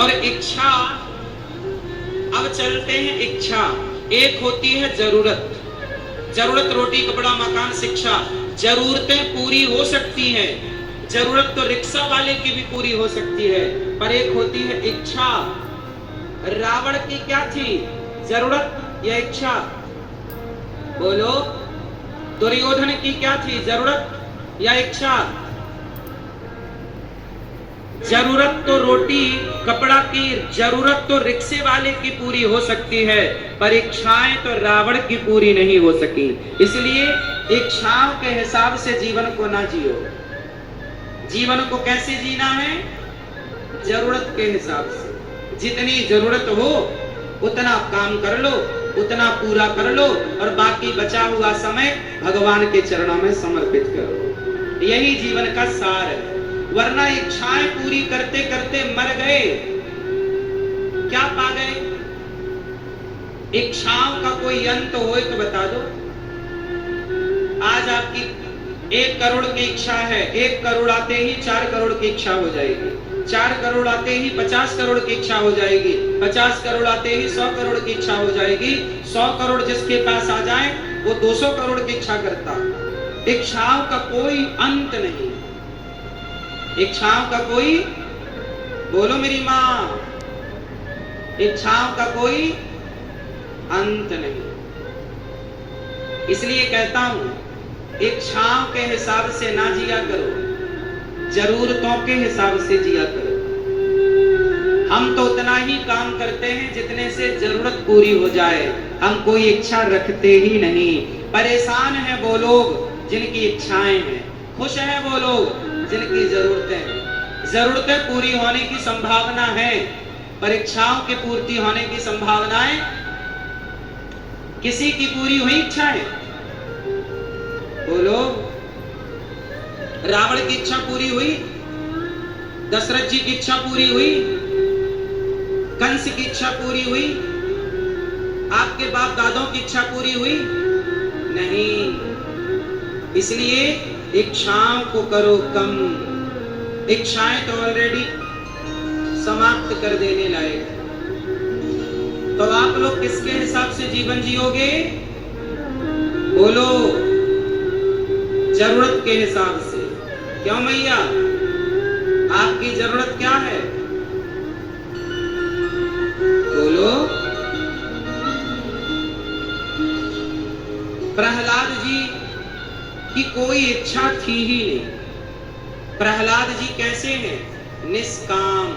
और इच्छा, अब चलते हैं इच्छा। एक होती है जरूरत, जरूरत रोटी कपड़ा मकान शिक्षा, जरूरतें पूरी हो सकती है, जरूरत तो रिक्शा वाले की भी पूरी हो सकती है, पर एक होती है इच्छा। रावण की क्या थी, जरूरत या इच्छा? बोलो। दुर्योधन की क्या थी, जरूरत या इच्छा? जरूरत तो रोटी कपड़ा की, जरूरत तो रिक्शे वाले की पूरी हो सकती है, पर इच्छाएं तो रावण की पूरी नहीं हो सकी। इसलिए इच्छाओं के हिसाब से जीवन को ना जियो। जीवन को कैसे जीना है? जरूरत के हिसाब से। जितनी जरूरत हो उतना काम कर लो, उतना पूरा कर लो, और बाकी बचा हुआ समय भगवान के चरणों में समर्पित करो। यही जीवन का सार है। वरना इच्छाएं पूरी करते करते मर गए, क्या पा गए? इच्छाओं का कोई अंत हो तो बता दो। आज आपकी 1 करोड़ की इच्छा है, 1 करोड़ आते ही 4 करोड़ की इच्छा हो जाएगी, 4 करोड़ आते ही 50 करोड़ की इच्छा हो जाएगी, 50 करोड़ आते ही 100 करोड़ की इच्छा हो जाएगी, 100 करोड़ जिसके पास आ जाए वो 200 करोड़ की इच्छा करता। इच्छाओं का कोई अंत नहीं, इच्छाओं का कोई, बोलो मेरी मां, इच्छाओं का कोई अंत नहीं। इसलिए कहता हूं, इच्छाओं के हिसाब से ना जिया करो, जरूरतों के हिसाब से जिया करो। हम तो उतना ही काम करते हैं जितने से जरूरत पूरी हो जाए, हम कोई इच्छा रखते ही नहीं। परेशान है वो लोग जिनकी इच्छाएं हैं, खुश है वो लोग जिनकी जरूरतें हैं। जरूरतें पूरी होने की संभावना है, पर इच्छाओं की पूर्ति होने की संभावनाएं, किसी की पूरी हुई इच्छाएं? बोलो। रावण की इच्छा पूरी हुई, दशरथ जी की इच्छा पूरी हुई, कंस की इच्छा पूरी हुई, आपके बाप दादों की इच्छा पूरी हुई? नहीं। इसलिए इच्छाओं को करो कम। इच्छाएं तो ऑलरेडी समाप्त कर देने लायक। तो आप लोग किसके हिसाब से जीवन जियोगे? बोलो। जरूरत के हिसाब से। क्यों मैया, आपकी जरूरत क्या है? बोलो। प्रहलाद जी की कोई इच्छा थी ही नहीं। प्रहलाद जी कैसे हैं? निष्काम।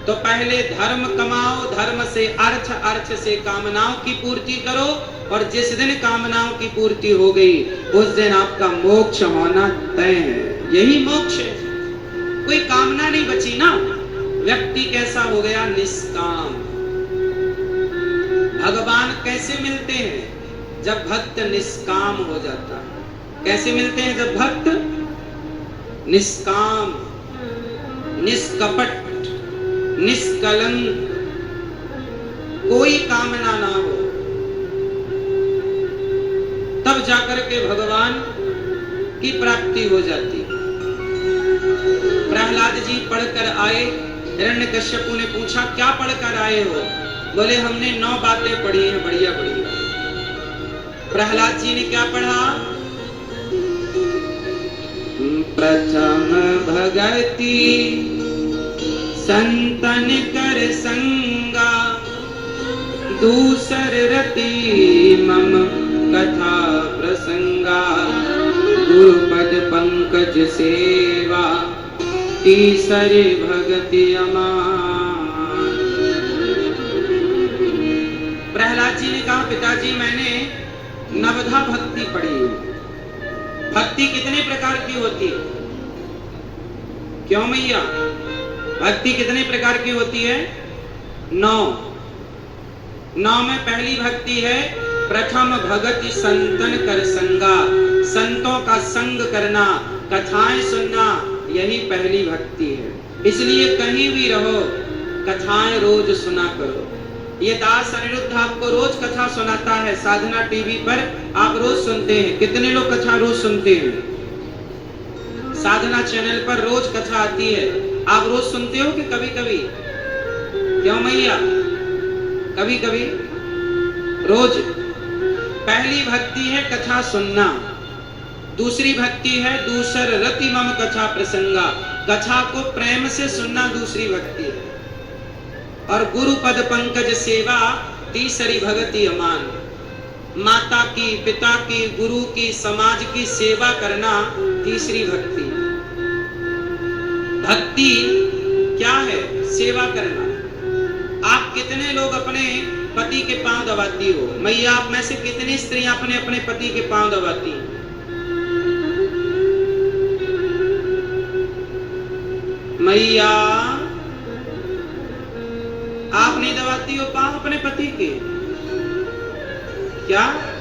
तो पहले धर्म कमाओ, धर्म से अर्थ, अर्थ से कामनाओं की पूर्ति करो, और जिस दिन कामनाओं की पूर्ति हो गई उस दिन आपका मोक्ष होना तय है। यही मोक्ष है, कोई कामना नहीं बची ना। व्यक्ति कैसा हो गया? निष्काम। भगवान कैसे मिलते हैं? जब भक्त निष्काम हो जाता है। कैसे मिलते हैं? जब भक्त निष्काम, निष्कपट, निष्कलंक, कोई कामना ना हो, तब जाकर के भगवान की प्राप्ति हो जाती। प्रहलाद जी पढ़कर आए, हिरण्यकश्यपु ने पूछा क्या पढ़कर आए हो? बोले हमने 9 बातें पढ़ी हैं, बढ़िया बढ़िया। प्रहलाद जी ने क्या पढ़ा? प्रथम भगति संतन कर संगा, दूसर रति मम कथा प्रसंगा, गुरुपद पंकज सेवा, तीसरे भगति अमान। प्रहलाद जी ने कहा पिताजी मैंने नवधा भक्ति पढ़ी। भक्ति कितने प्रकार की होती है? क्यों मैया, भक्ति कितने प्रकार की होती है? 9। 9 में पहली भक्ति है प्रथम भगति संतन कर संगा, संतों का संग करना, कथाएं सुनना, यही पहली भक्ति है। इसलिए कहीं भी रहो कथाएं रोज सुना करो। ये दास अनिरुद्ध आपको रोज कथा सुनाता है, साधना टीवी पर आप रोज सुनते हैं। कितने लोग कथा रोज सुनते हैं? साधना चैनल पर रोज कथा आती है, आप रोज सुनते हो कि कभी कभी? क्यों मैया? कभी कभी रोज। पहली भक्ति है कथा सुनना, दूसरी भक्ति है दूसर रति मम कथा प्रसंगा, कथा को प्रेम से सुनना दूसरी भक्ति है। और गुरु पद पंकज सेवा तीसरी भक्ति अमान। माता की, पिता की, गुरु की, समाज की सेवा करना तीसरी भक्ति। भक्ति क्या है? सेवा करना। आप कितने लोग अपने पति के पांव दबाती हो? मैया, आप में से कितनी स्त्रियां अपने अपने पति के पांव दबाती हैं? मैया, आप नहीं दबाती हो पांव अपने पति के? क्या